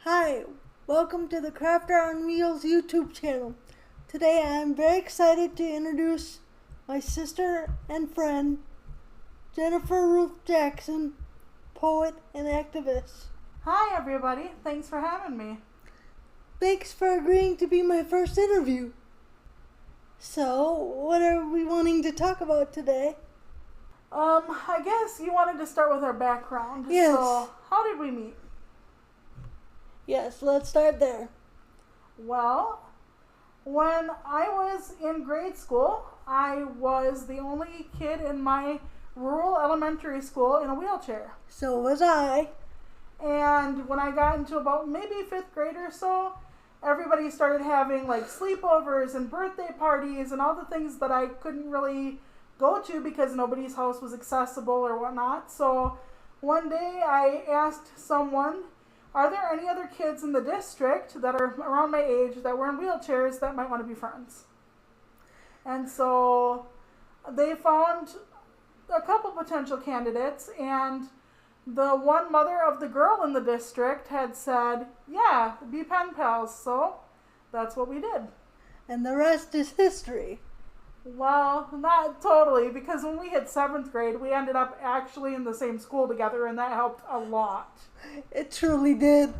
Hi, welcome to the Crafter on Wheels YouTube channel. Today I am very excited to introduce my sister and friend, Jennifer Ruth Jackson, poet and activist. Hi everybody, thanks for having me. Thanks for agreeing to be my first interview. So, what are we wanting to talk about today? I guess you wanted to start with our background. Yes. So, how did we meet? Yes, let's start there. Well, when I was in grade school, I was the only kid in my rural elementary school in a wheelchair. So was I. And when I got into about maybe 5th grade or so, everybody started having like sleepovers and birthday parties and all the things that I couldn't really go to because nobody's house was accessible or whatnot. So one day I asked someone, are there any other kids in the district that are around my age that were in wheelchairs that might want to be friends? And so they found a couple potential candidates, and the one mother of the girl in the district had said, yeah, be pen pals. So that's what we did. And the rest is history. Well, not totally, because when we hit 7th grade, we ended up actually in the same school together, and that helped a lot. It truly did.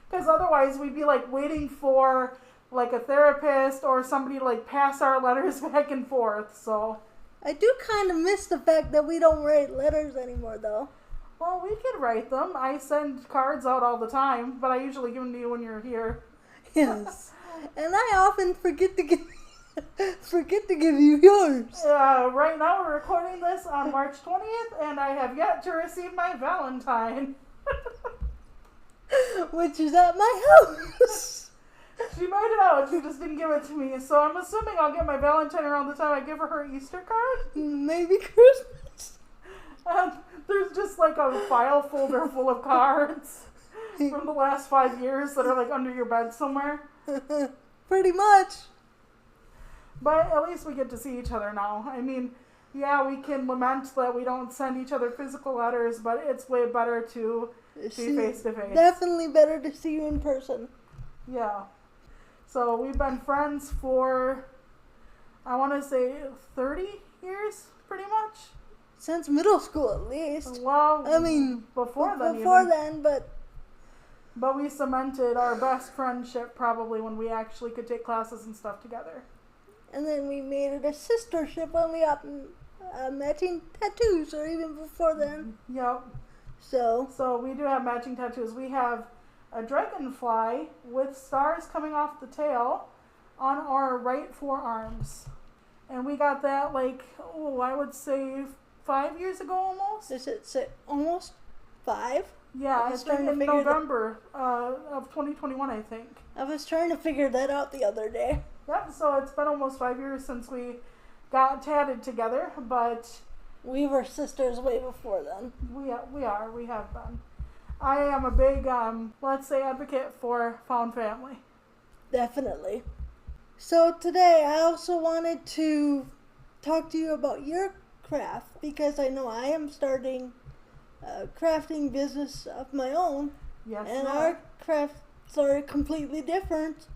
Because otherwise, we'd be like waiting for like a therapist or somebody to like pass our letters back and forth. So, I do kind of miss the fact that we don't write letters anymore, though. well, we could write them. I send cards out all the time, but I usually give them to you when you're here. Yes. And I often forget to give you yours. Right now, we're recording this on March 20th, and I have yet to receive my Valentine. Which is at my house. She made it out, she just didn't give it to me. So I'm assuming I'll get my Valentine around the time I give her Easter card. Maybe Christmas. And there's just like a file folder full of cards from the last 5 years that are like under your bed somewhere. Pretty much. But at least we get to see each other now. I mean, yeah, we can lament that we don't send each other physical letters, but it's way better to be face to face. Definitely better to see you in person. Yeah. So we've been friends for, I want to say 30 years, pretty much. Since middle school, at least. Well, I mean, before then. Before then, but we cemented our best friendship probably when we actually could take classes and stuff together. and then we made it a sistership when we got matching tattoos, or even before then. Yep. So we do have matching tattoos. We have a dragonfly with stars coming off the tail on our right forearms. And we got that like, I would say 5 years ago almost. Is it almost 5? Yeah, I I was think trying to in figure that- November of 2021, I think. I was trying to figure that out the other day. Yep, so it's been almost 5 years since we got tatted together, but We were sisters way before then. we have been. I am a big, let's say, advocate for found family. Definitely. So today I also wanted to talk to you about your craft, because I know I am starting a crafting business of my own, Yes, and ma'am. our crafts are completely different.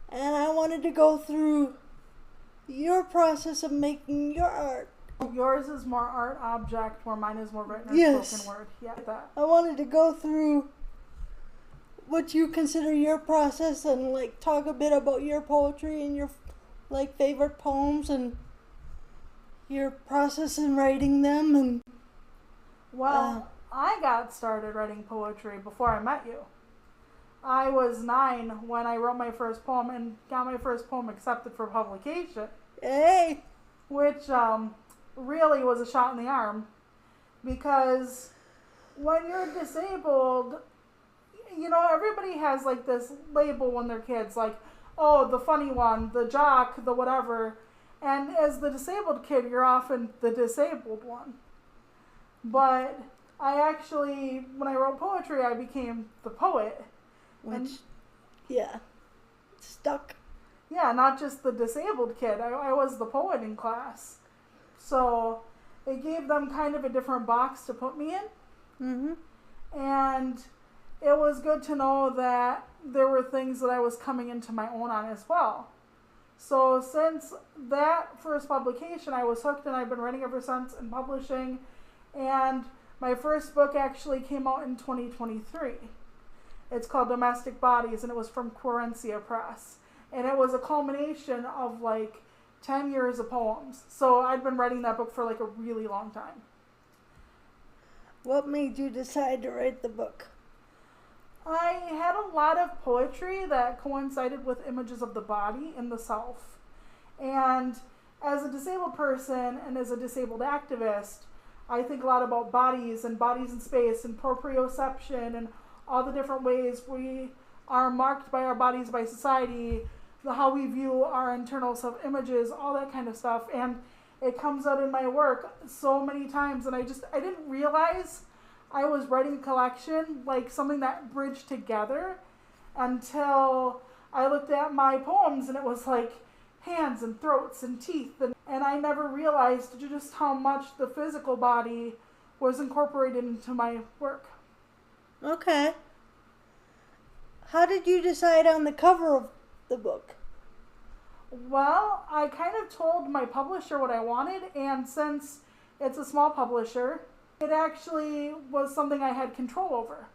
And I wanted to go through your process of making your art. Yours is more art object, where mine is more written or Yes. spoken word. Yeah, that. I wanted to go through what you consider your process, and like talk a bit about your poetry and your like favorite poems and your process in writing them. And Well, I got started writing poetry before I met you. I was 9 when I wrote my first poem and got my first poem accepted for publication, hey, which really was a shot in the arm, because when you're disabled, everybody has like this label when they're kids, like, oh, the funny one, the jock, the whatever. And as the disabled kid, you're often the disabled one. But I actually, when I wrote poetry, I became the poet. which, yeah, stuck. Yeah, not just the disabled kid. I was the poet in class. So it gave them kind of a different box to put me in. Mm-hmm. And it was good to know that there were things that I was coming into my own on as well. So since that first publication, I was hooked, and I've been writing ever since and publishing. And my first book actually came out in 2023. It's called Domestic Bodies, and it was from Querencia Press. And it was a culmination of like 10 years of poems. So I'd been writing that book for like a really long time. What made you decide to write the book? I had a lot of poetry that coincided with images of the body and the self. And as a disabled person and as a disabled activist, I think a lot about bodies in space and proprioception and all the different ways we are marked by our bodies by society, how we view our internal self-images, all that kind of stuff. And it comes out in my work so many times, and I didn't realize I was writing a collection, like something that bridged together, until I looked at my poems and it was like hands and throats and teeth, and I never realized just how much the physical body was incorporated into my work. Okay. How did you decide on the cover of the book? Well, I kind of told my publisher what I wanted, and since it's a small publisher, it actually was something I had control over.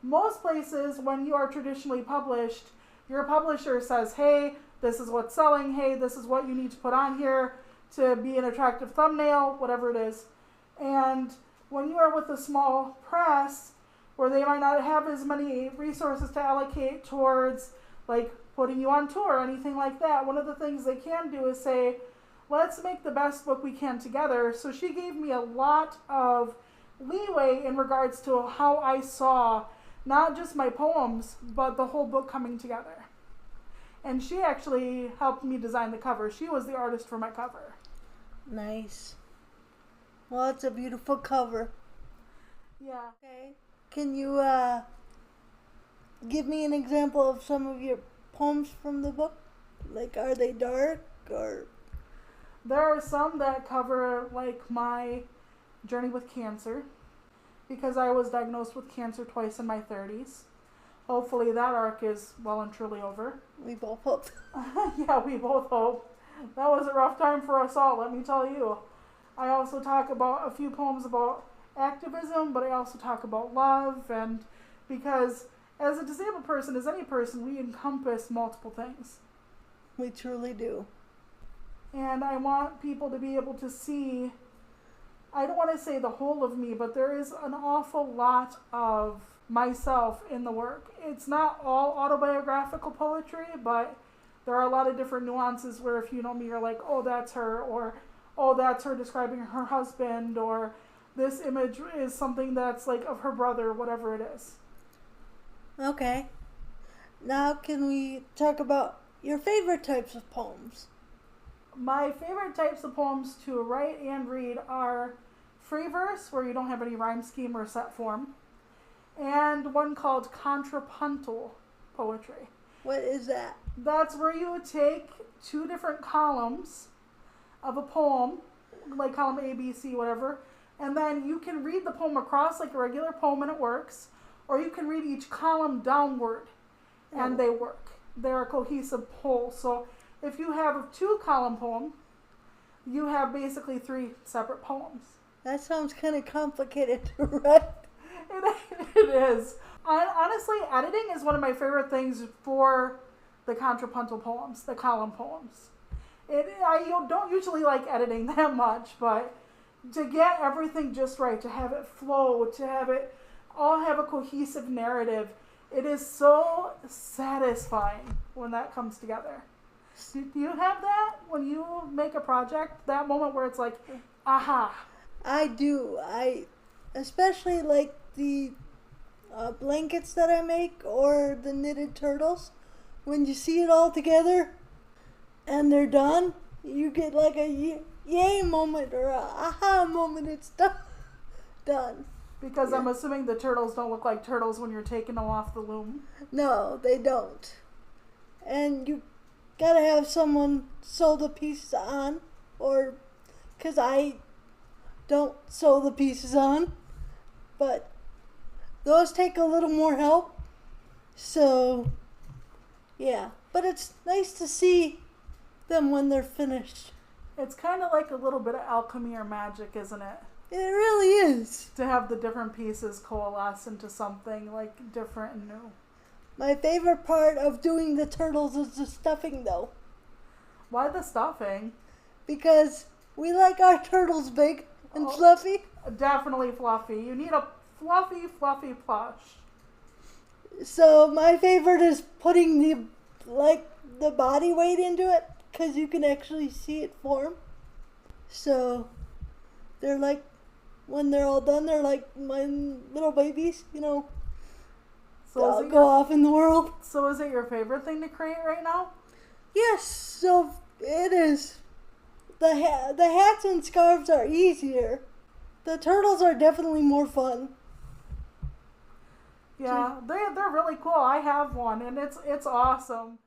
Most places, when you are traditionally published, your publisher says, hey, this is what's selling, hey, this is what you need to put on here to be an attractive thumbnail, whatever it is. And when you are with a small press, where they might not have as many resources to allocate towards like putting you on tour or anything like that, one of the things they can do is say, let's make the best book we can together. So she gave me a lot of leeway in regards to how I saw not just my poems, but the whole book coming together. And she actually helped me design the cover. She was the artist for my cover. Nice. Well, it's a beautiful cover. Yeah. Okay. Can you give me an example of some of your poems from the book? Like, are they dark or? There are some that cover like my journey with cancer, because I was diagnosed with cancer twice in my 30s. Hopefully that arc is well and truly over. We both hope. Yeah, we both hope. That was a rough time for us all, let me tell you. I also talk about a few poems about activism, but I also talk about love, and because as a disabled person, as any person, we encompass multiple things. We truly do. And I want people to be able to see, I don't want to say the whole of me, but there is an awful lot of myself in the work. It's not all autobiographical poetry, but there are a lot of different nuances where if you know me, you're like, oh, that's her, or oh, that's her describing her husband, or this image is something that's like of her brother, whatever it is. Okay. Now can we talk about your favorite types of poems? My favorite types of poems to write and read are free verse, where you don't have any rhyme scheme or set form, and one called contrapuntal poetry. What is that? That's where you would take two different columns of a poem, like column A, B, C, whatever, and then you can read the poem across like a regular poem and it works, or you can read each column downward and they work. They're a cohesive whole. So if you have a 2-column poem, you have basically 3 separate poems. That sounds kind of complicated to write. It is. Honestly, editing is one of my favorite things for the contrapuntal poems, the column poems. I don't usually like editing that much, but to get everything just right, to have it flow, to have it all have a cohesive narrative, it is so satisfying when that comes together. Do you have that when you make a project? That moment where it's like, aha. I do. I especially like the blankets that I make or the knitted turtles. When you see it all together and they're done, you get like a yay moment or a aha moment. It's done. Because yeah. I'm assuming the turtles don't look like turtles when you're taking them off the loom. No, they don't. And you gotta have someone sew the pieces on, or because I don't sew the pieces on, but those take a little more help. So, yeah. But it's nice to see them when they're finished. It's kind of like a little bit of alchemy or magic, isn't it? It really is. To have the different pieces coalesce into something like different and new. My favorite part of doing the turtles is the stuffing, though. Why the stuffing? Because we like our turtles big and fluffy. Definitely fluffy. You need a fluffy plush. So my favorite is putting the body weight into it, because you can actually see it form. So they're like, when they're all done, they're like my little babies, So they'll go off in the world. So is it your favorite thing to create right now? Yes, so it is. The hats and scarves are easier. The turtles are definitely more fun. Yeah, they're really cool. I have one, and it's awesome.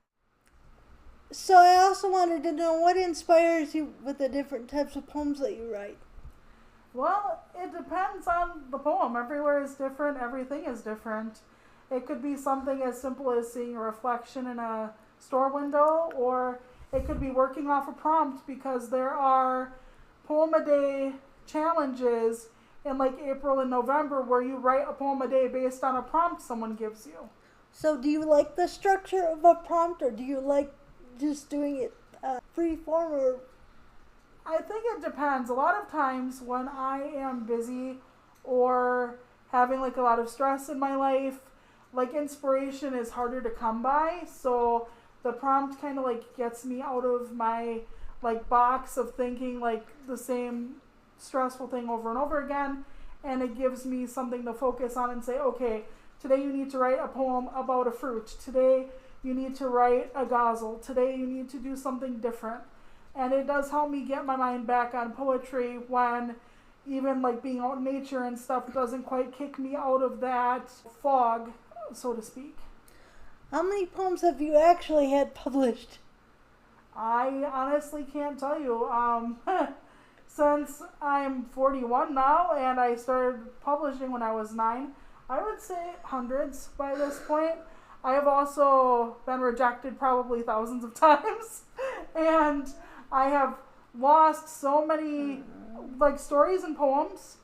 So I also wanted to know what inspires you with the different types of poems that you write. Well, it depends on the poem. Everywhere is different. Everything is different. It could be something as simple as seeing a reflection in a store window, or it could be working off a prompt, because there are poem-a-day challenges in like April and November where you write a poem a day based on a prompt someone gives you. So do you like the structure of a prompt, or do you like just doing it free form? Or I think it depends. A lot of times when I am busy or having like a lot of stress in my life, like inspiration is harder to come by, so the prompt kind of like gets me out of my like box of thinking like the same stressful thing over and over again, and it gives me something to focus on and say, okay, today you need to write a poem about a fruit, today you need to write a ghazal, today you need to do something different. And it does help me get my mind back on poetry when even like being out in nature and stuff doesn't quite kick me out of that fog, so to speak. how many poems have you actually had published? I honestly can't tell you. Since I'm 41 now and I started publishing when I was 9, I would say hundreds by this point. I have also been rejected probably thousands of times, and I have lost so many like stories and poems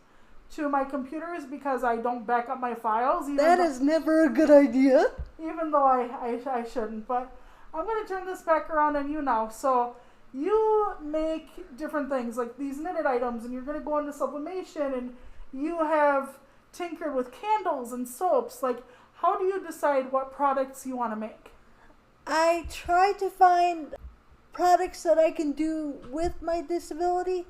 to my computers because I don't back up my files. That is never a good idea. Even though I shouldn't. But I'm going to turn this back around on you now. So you make different things like these knitted items, and you're going to go into sublimation, and you have tinkered with candles and soaps. Like, how do you decide what products you want to make? I try to find products that I can do with my disability,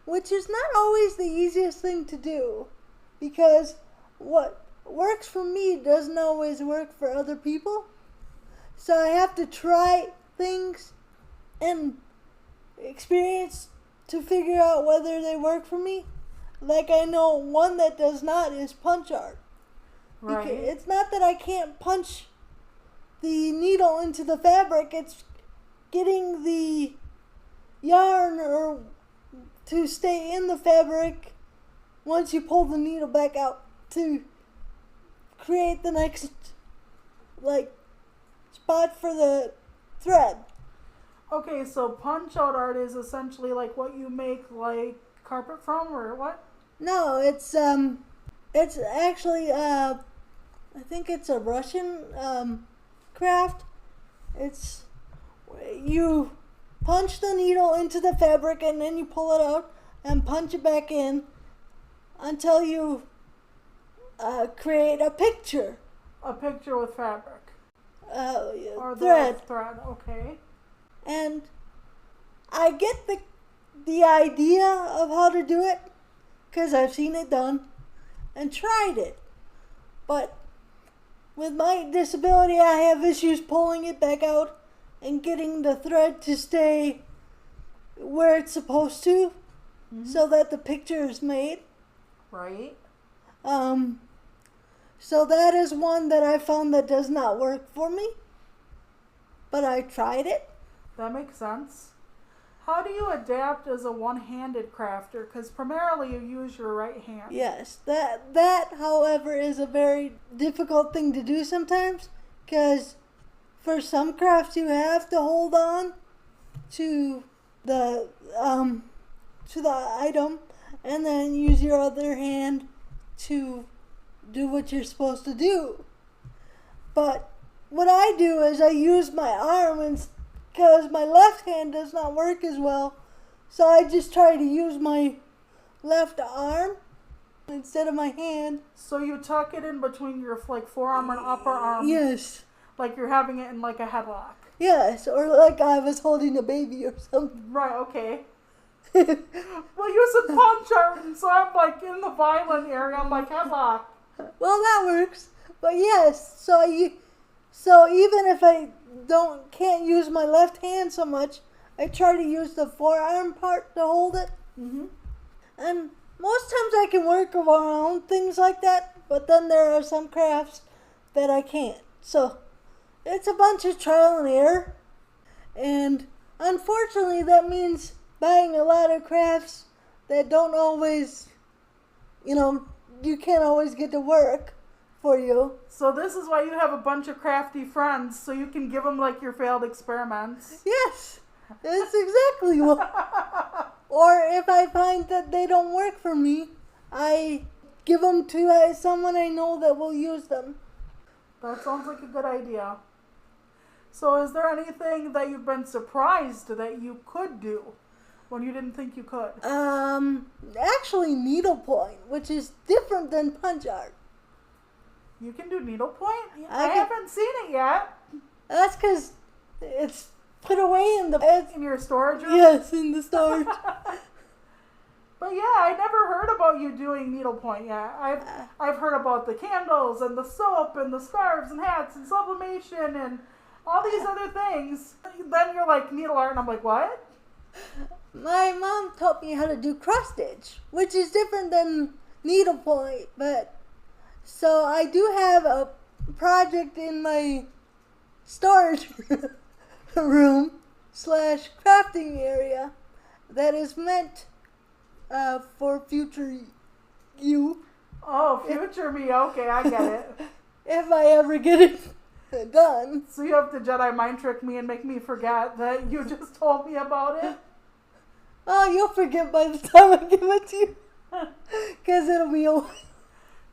which is not always the easiest thing to do, because what works for me doesn't always work for other people. So I have to try things and experience to figure out whether they work for me. Like, I know one that does not is punch art. Right. It's not that I can't punch the needle into the fabric, it's getting the yarn or to stay in the fabric once you pull the needle back out to create the next like spot for the thread. Okay, so punch out art is essentially like what you make like carpet from, or what? No, it's actually I think it's a Russian craft. It's you punch the needle into the fabric and then you pull it out and punch it back in until you create a picture. A picture with fabric. Or thread. Thread, okay. And I get the idea of how to do it because I've seen it done and tried it. But with my disability, I have issues pulling it back out and getting the thread to stay where it's supposed to, so that the picture is made. Right. So that is one that I found that does not work for me. But I tried it. That makes sense. How do you adapt as a one-handed crafter? Because primarily you use your right hand. Yes, that however is a very difficult thing to do sometimes, because for some crafts you have to hold on to the item and then use your other hand to do what you're supposed to do. But what I do is I use my arm, and because my left hand does not work as well, so I just try to use my left arm instead of my hand. So you tuck it in between your like forearm and upper arm. Yes. Like you're having it in like a headlock. Yes, or like I was holding a baby or something. Right, okay. Well, you said palm chart, so I'm like in the violent area. I'm like headlock. Well, that works. But yes, so even if I can't use my left hand so much, I try to use the forearm part to hold it. Mm-hmm. And most times I can work around things like that, but then there are some crafts that I can't. So it's a bunch of trial and error. And unfortunately, that means buying a lot of crafts that don't always, you can't always get to work for you. So this is why you have a bunch of crafty friends, so you can give them like your failed experiments. Yes, that's exactly what. Or if I find that they don't work for me, I give them to someone I know that will use them. That sounds like a good idea. So is there anything that you've been surprised that you could do when you didn't think you could? Actually needlepoint, which is different than punch art. You can do needlepoint? I haven't seen it yet. That's because it's put away In your storage room? Yes, in the storage. But yeah, I never heard about you doing needlepoint yet. I've heard about the candles and the soap and the scarves and hats and sublimation and all these other things. Then you're like needle art, and I'm like, what? My mom taught me how to do cross stitch, which is different than needlepoint, but so I do have a project in my storage room / crafting area that is meant for future you. Oh, future me. Okay, I get it. If I ever get it done. So you have to Jedi mind trick me and make me forget that you just told me about it? Oh, you'll forget by the time I give it to you. Because it'll be over.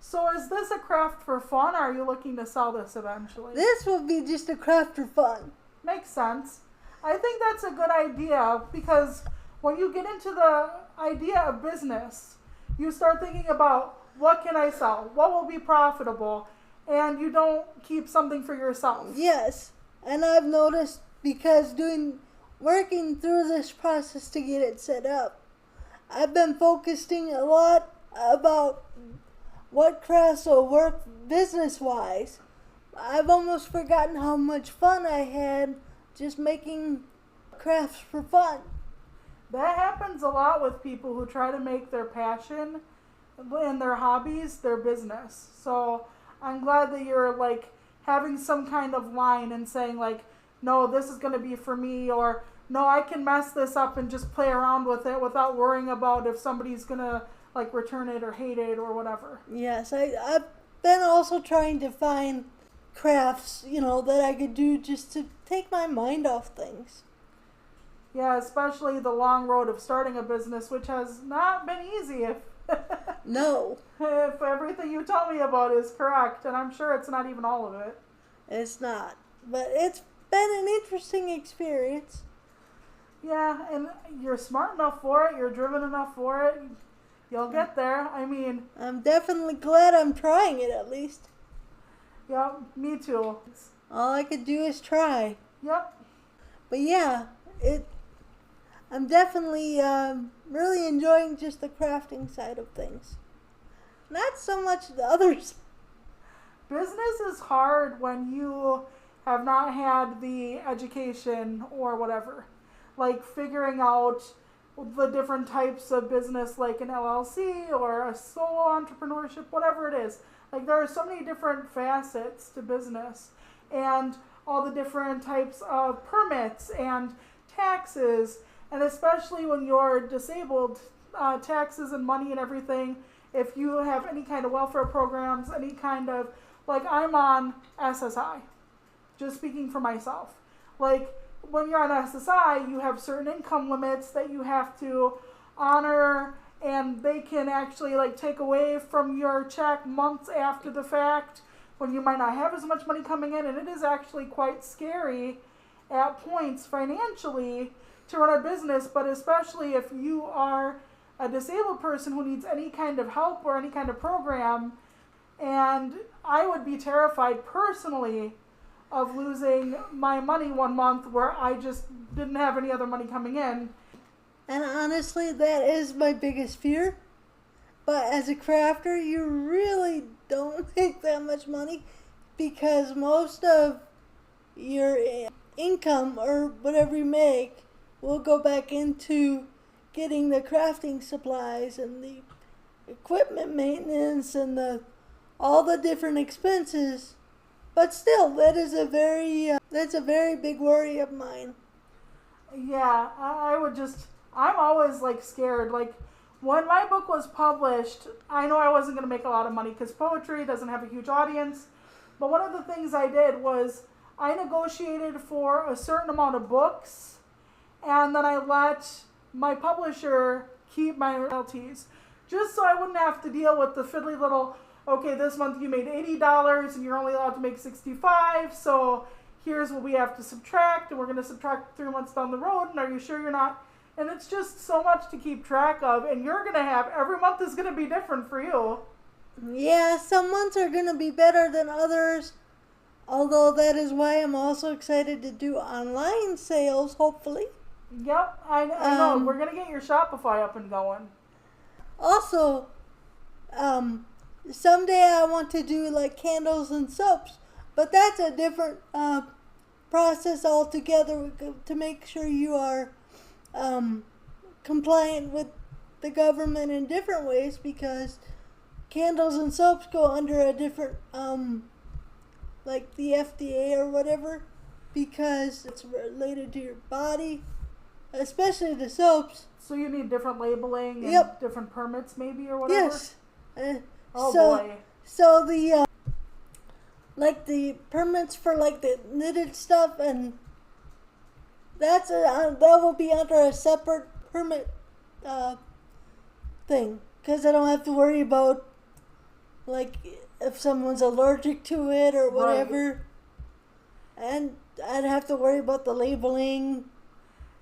So is this a craft for fun, or are you looking to sell this eventually? This will be just a craft for fun. Makes sense. I think that's a good idea, because when you get into the idea of business, you start thinking about what can I sell? What will be profitable? And you don't keep something for yourself. Yes. And I've noticed because working through this process to get it set up, I've been focusing a lot about what crafts will work business-wise. I've almost forgotten how much fun I had just making crafts for fun. That happens a lot with people who try to make their passion and their hobbies their business. So I'm glad that you're like having some kind of line and saying like, no, this is going to be for me, or no, I can mess this up and just play around with it without worrying about if somebody's going to like return it or hate it or whatever. Yes, I've been also trying to find crafts, that I could do just to take my mind off things. Yeah, especially the long road of starting a business, which has not been easy No. if everything you tell me about is correct, and I'm sure it's not even all of it. It's not. But it's been an interesting experience. Yeah, and you're smart enough for it, you're driven enough for it. You'll get there. I mean, I'm definitely glad I'm trying it at least. yeah, me too. All I could do is try. Yep. But yeah, I'm definitely really enjoying just the crafting side of things. Not so much the others. Business is hard when you have not had the education or whatever. Like figuring out the different types of business, like an LLC or a solo entrepreneurship, whatever it is. Like there are so many different facets to business, and all the different types of permits and taxes And especially when you're disabled, taxes and money and everything, if you have any kind of welfare programs, any kind of, like I'm on SSI, just speaking for myself. Like when you're on SSI, you have certain income limits that you have to honor, and they can actually like take away from your check months after the fact when you might not have as much money coming in, and it is actually quite scary at points financially to run a business, but especially if you are a disabled person who needs any kind of help or any kind of program. And I would be terrified personally of losing my money one month where I just didn't have any other money coming in. And honestly, that is my biggest fear. But as a crafter, you really don't make that much money because most of your income or whatever you make will go back into getting the crafting supplies and the equipment maintenance and all the different expenses. But still, that is that's a very big worry of mine. Yeah, I'm always like scared. Like when my book was published, I know I wasn't going to make a lot of money because poetry doesn't have a huge audience. But one of the things I did was I negotiated for a certain amount of books, and then I let my publisher keep my royalties, just so I wouldn't have to deal with the fiddly little, okay, this month you made $80 and you're only allowed to make $65, so here's what we have to subtract, and we're going to subtract 3 months down the road, and are you sure you're not? And it's just so much to keep track of, and you're going to have, every month is going to be different for you. Yeah, some months are going to be better than others, although that is why I'm also excited to do online sales, hopefully. Yep, I know. We're going to get your Shopify up and going. Also, someday I want to do like candles and soaps, but that's a different process altogether to make sure you are compliant with the government in different ways, because candles and soaps go under a different, like the FDA or whatever, because it's related to your body, especially the soaps. So you need different labeling and Yep. different permits maybe or whatever? Yes. Oh so, boy. So the, like the permits for like the knitted stuff, and that will be under a separate permit thing, because I don't have to worry about like if someone's allergic to it or whatever. Right. And I'd have to worry about the labeling.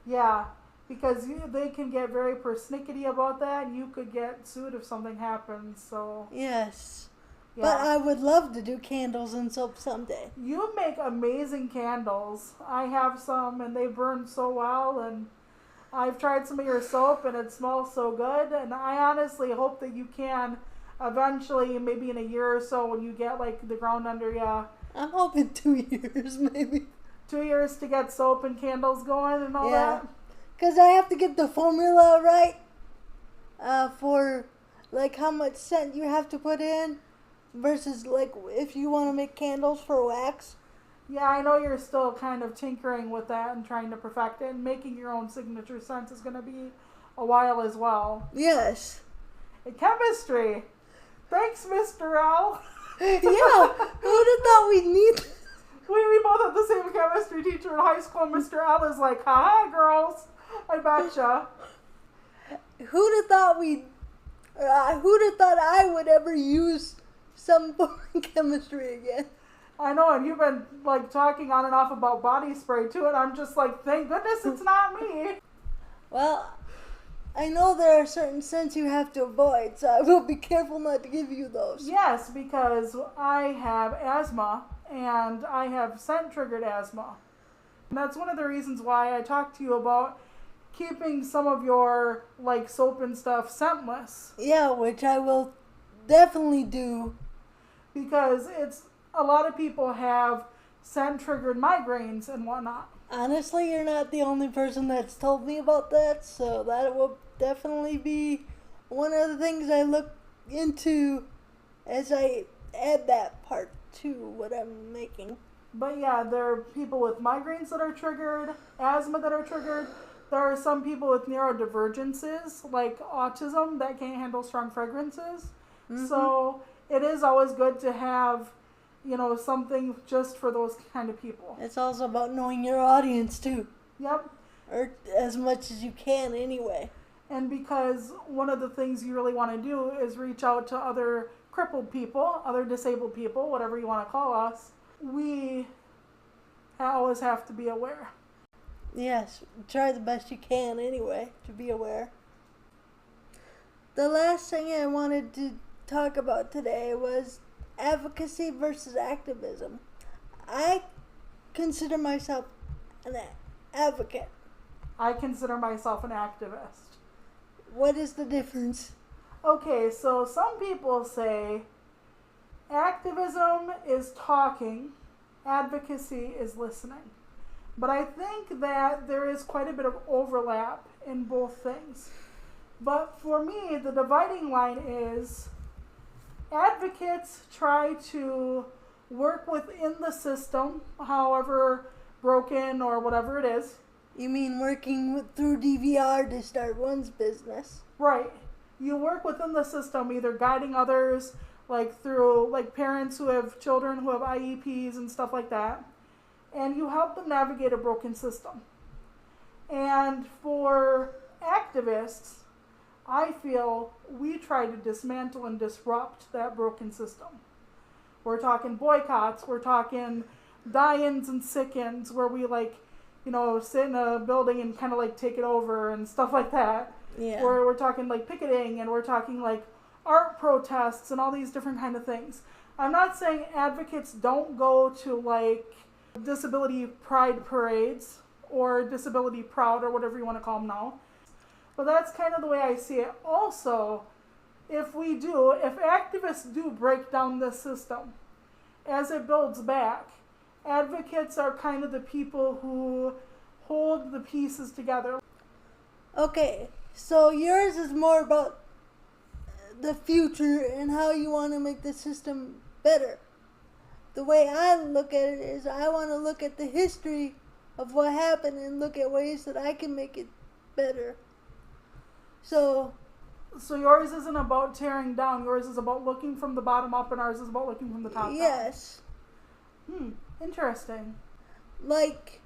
Yeah, because they can get very persnickety about that, and you could get sued if something happens. So yes, yeah. But I would love to do candles and soap someday. You make amazing candles. I have some, and they burn so well, and I've tried some of your soap, and it smells so good. And I honestly hope that you can eventually, maybe in a year or so, when you get like the ground under you. I'm hoping 2 years, maybe. 2 years to get soap and candles going and all that? Because I have to get the formula right for like how much scent you have to put in versus like if you want to make candles for wax. Yeah, I know you're still kind of tinkering with that and trying to perfect it, and making your own signature scent is going to be a while as well. Yes. Chemistry. Thanks, Mr. L. Yeah, who would have thought we'd need... We both had the same chemistry teacher in high school. Mr. L is like, haha, girls. I betcha. Who'd have thought who'd have thought I would ever use some boring chemistry again? I know, and you've been like talking on and off about body spray too, and I'm just like, thank goodness it's not me. Well, I know there are certain scents you have to avoid, so I will be careful not to give you those. Yes, because I have asthma, and I have scent-triggered asthma. And that's one of the reasons why I talked to you about keeping some of your like soap and stuff scentless. Yeah, which I will definitely do. Because it's a lot of people have scent-triggered migraines and whatnot. Honestly, you're not the only person that's told me about that, so that will definitely be one of the things I look into as I add that part to what I'm making. But yeah, there are people with migraines that are triggered, asthma that are triggered, there are some people with neurodivergences, like autism, that can't handle strong fragrances. Mm-hmm. So it is always good to have, something just for those kind of people. It's also about knowing your audience too, Yep. or as much as you can anyway. And because one of the things you really want to do is reach out to other crippled people, other disabled people, whatever you want to call us, we always have to be aware. Yes, try the best you can anyway to be aware. The last thing I wanted to talk about today was advocacy versus activism. I consider myself an advocate. I consider myself an activist. What is the difference? Okay, so some people say activism is talking, advocacy is listening. But I think that there is quite a bit of overlap in both things. But for me, the dividing line is advocates try to work within the system, however broken or whatever it is. You mean working through DVR to start one's business? Right. You work within the system, either guiding others, like through parents who have children who have IEPs and stuff like that, and you help them navigate a broken system. And for activists, I feel we try to dismantle and disrupt that broken system. We're talking boycotts, we're talking die-ins and sick-ins, where we sit in a building and kind of take it over and stuff like that. Yeah. Or we're talking picketing, and we're talking art protests and all these different kind of things. I'm not saying advocates don't go to disability pride parades or disability proud or whatever you want to call them now. But that's kind of the way I see it. Also, if activists do break down this system, as it builds back, advocates are kind of the people who hold the pieces together. Okay, so yours is more about the future and how you want to make the system better. The way I look at it is I want to look at the history of what happened and look at ways that I can make it better. So yours isn't about tearing down. Yours is about looking from the bottom up, and ours is about looking from the top down. Yes. Interesting. Like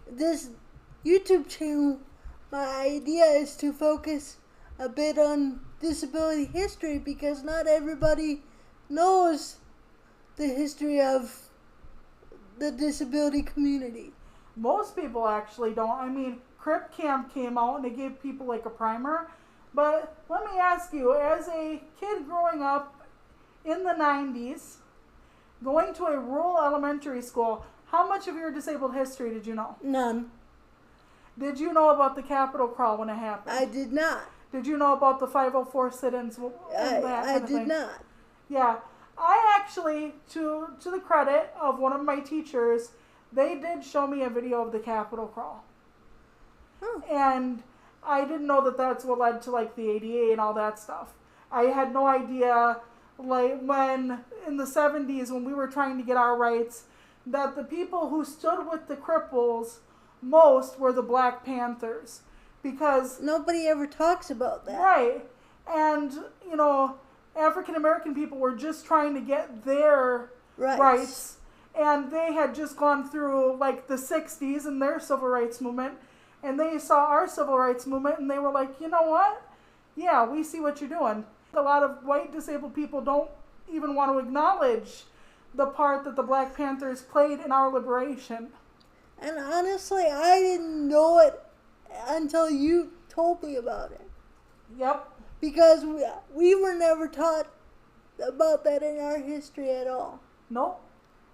this YouTube channel, my idea is to focus a bit on disability history because not everybody knows the history of the disability community. Most people actually don't. I mean, Crip Camp came out and they gave people a primer. But let me ask you, as a kid growing up in the 90s, going to a rural elementary school, how much of your disabled history did you know? None. Did you know about the Capitol crawl when it happened? I did not. Did you know about the 504 sit-ins? I did not. Yeah. I actually, to the credit of one of my teachers, they did show me a video of the Capitol crawl. Huh. And I didn't know that that's what led to the ADA and all that stuff. I had no idea, when in the 70s when we were trying to get our rights, that the people who stood with the cripples most were the Black Panthers. Because nobody ever talks about that. Right. And, African American people were just trying to get their rights. And they had just gone through the 60s and their civil rights movement. And they saw our civil rights movement and they were like, you know what? Yeah, we see what you're doing. A lot of white disabled people don't even want to acknowledge the part that the Black Panthers played in our liberation. And honestly, I didn't know it until you told me about it. Yep. Because we were never taught about that in our history at all. Nope.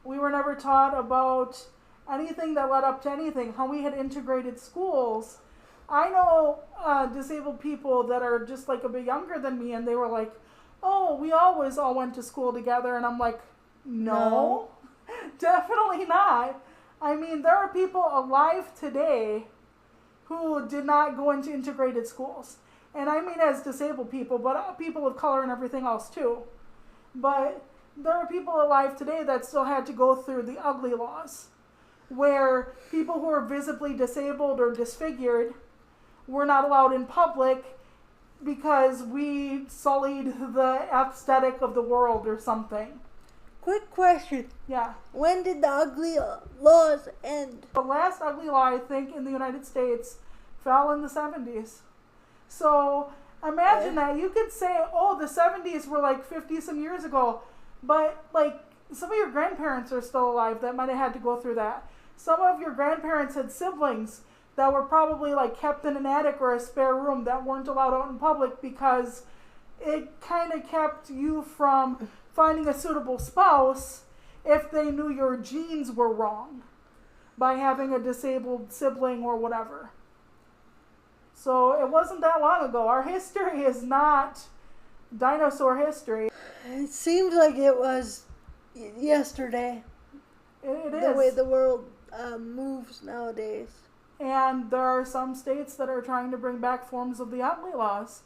We were never taught about anything that led up to anything, how we had integrated schools. I know disabled people that are just a bit younger than me, and they were like, oh, we always all went to school together. And I'm like, no. Definitely not. I mean, there are people alive today who did not go into integrated schools. And I mean as disabled people, but people of color and everything else too. But there are people alive today that still had to go through the ugly laws, where people who are visibly disabled or disfigured we're not allowed in public because we sullied the aesthetic of the world or something. Quick question. Yeah. When did the ugly laws end? The last ugly law, I think, in the United States fell in the 70s. So imagine that. You could say, oh, the 70s were like 50 some years ago, but like some of your grandparents are still alive that might have had to go through that. Some of your grandparents had siblings that were probably like kept in an attic or a spare room that weren't allowed out in public because it kind of kept you from finding a suitable spouse if they knew your genes were wrong by having a disabled sibling or whatever. So it wasn't that long ago. Our history is not dinosaur history. It seems like it was yesterday. It is. The way the world moves nowadays. And there are some states that are trying to bring back forms of the ugly laws.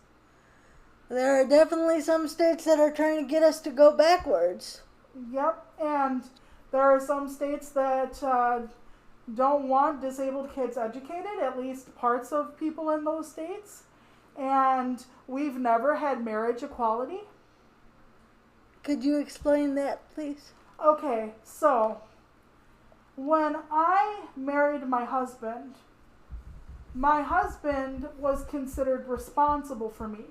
There are definitely some states that are trying to get us to go backwards. Yep, and there are some states that don't want disabled kids educated, at least parts of people in those states. And we've never had marriage equality. Could you explain that, please? Okay, so when I married my husband was considered responsible for me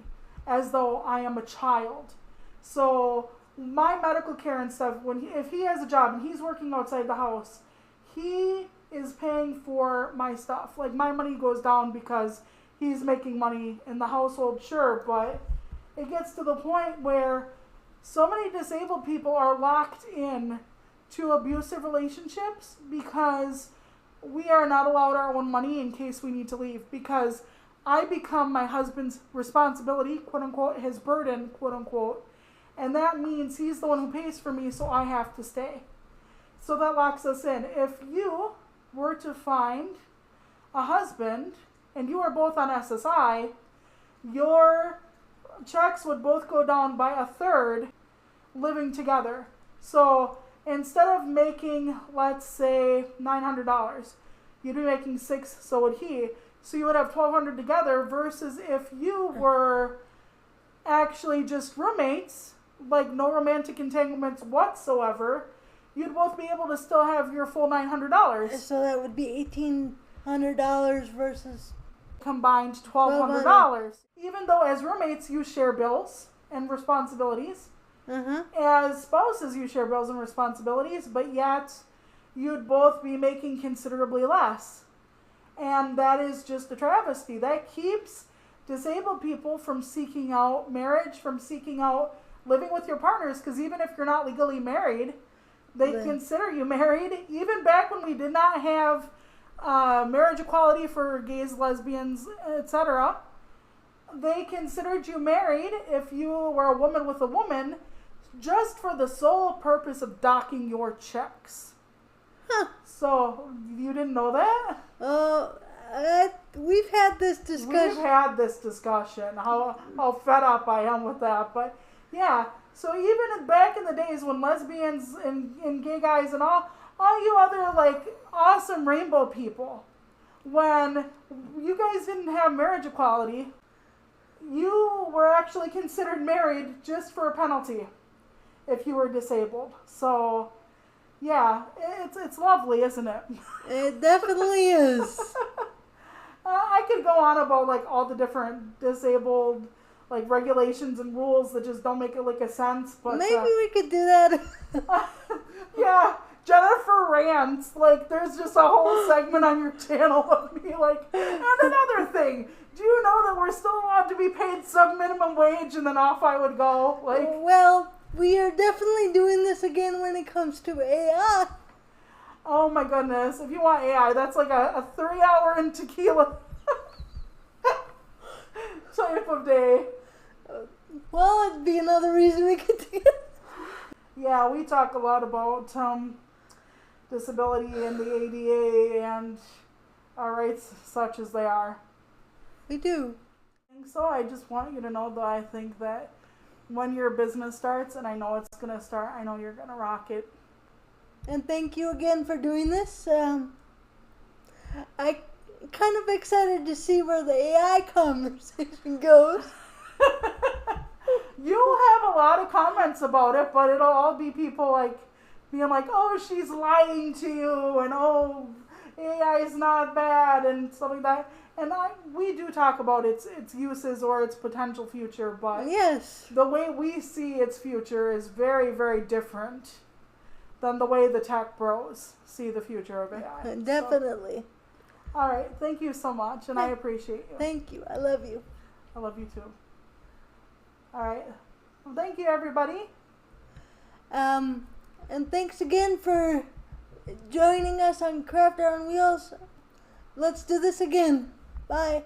as though I am a child. So my medical care and stuff, if he has a job and he's working outside the house, he is paying for my stuff. Like my money goes down because he's making money in the household, sure, but it gets to the point where so many disabled people are locked in to abusive relationships because we are not allowed our own money in case we need to leave, because I become my husband's responsibility, quote unquote, his burden, quote unquote, and that means he's the one who pays for me, so I have to stay. So that locks us in. If you were to find a husband and you are both on SSI, your checks would both go down by a third living together. So instead of making, let's say, $900, you'd be making $600, so would he. So you would have $1,200 together versus if you were actually just roommates, like no romantic entanglements whatsoever, you'd both be able to still have your full $900. So that would be $1,800 versus combined $1,200. Even though as roommates you share bills and responsibilities, as spouses you share bills and responsibilities, but yet you'd both be making considerably less. And that is just a travesty. That keeps disabled people from seeking out marriage, from seeking out living with your partners, because even if you're not legally married, they consider you married. Even back when we did not have marriage equality for gays, lesbians, etc., they considered you married if you were a woman with a woman, just for the sole purpose of docking your checks. So, you didn't know that? We've had this discussion. We've had this discussion, how fed up I am with that. But, yeah, so even back in the days when lesbians and gay guys and all you other, like, awesome rainbow people, when you guys didn't have marriage equality, you were actually considered married just for a penalty if you were disabled. So, yeah, it's lovely, isn't it? It definitely is. I could go on about like all the different disabled like regulations and rules that just don't make it like a sense. But maybe we could do that. Yeah, Jennifer rants. Like there's just a whole segment on your channel of me like. And another thing, do you know that we're still allowed to be paid sub minimum wage? And then off I would go. Like, well, we are definitely doing this again when it comes to AI. Oh my goodness. If you want AI, that's like a 3-hour in tequila type of day. Well, it'd be another reason we could do it. Yeah, we talk a lot about disability and the ADA and our rights such as they are. We do. So I just want you to know that I think that when your business starts, and I know it's going to start, I know you're going to rock it. And thank you again for doing this. kind of excited to see where the AI conversation goes. You'll have a lot of comments about it, but it'll all be people like being like, "Oh, she's lying to you," and "Oh, AI is not bad," and stuff like that. And we do talk about its uses or its potential future, but Yes. the way we see its future is very, very different than the way the tech bros see the future of AI. Definitely. So, all right, thank you so much, and I appreciate you. Thank you. I love you. I love you too. All right, well, thank you, everybody. And thanks again for joining us on Crafter on Wheels. Let's do this again. Bye.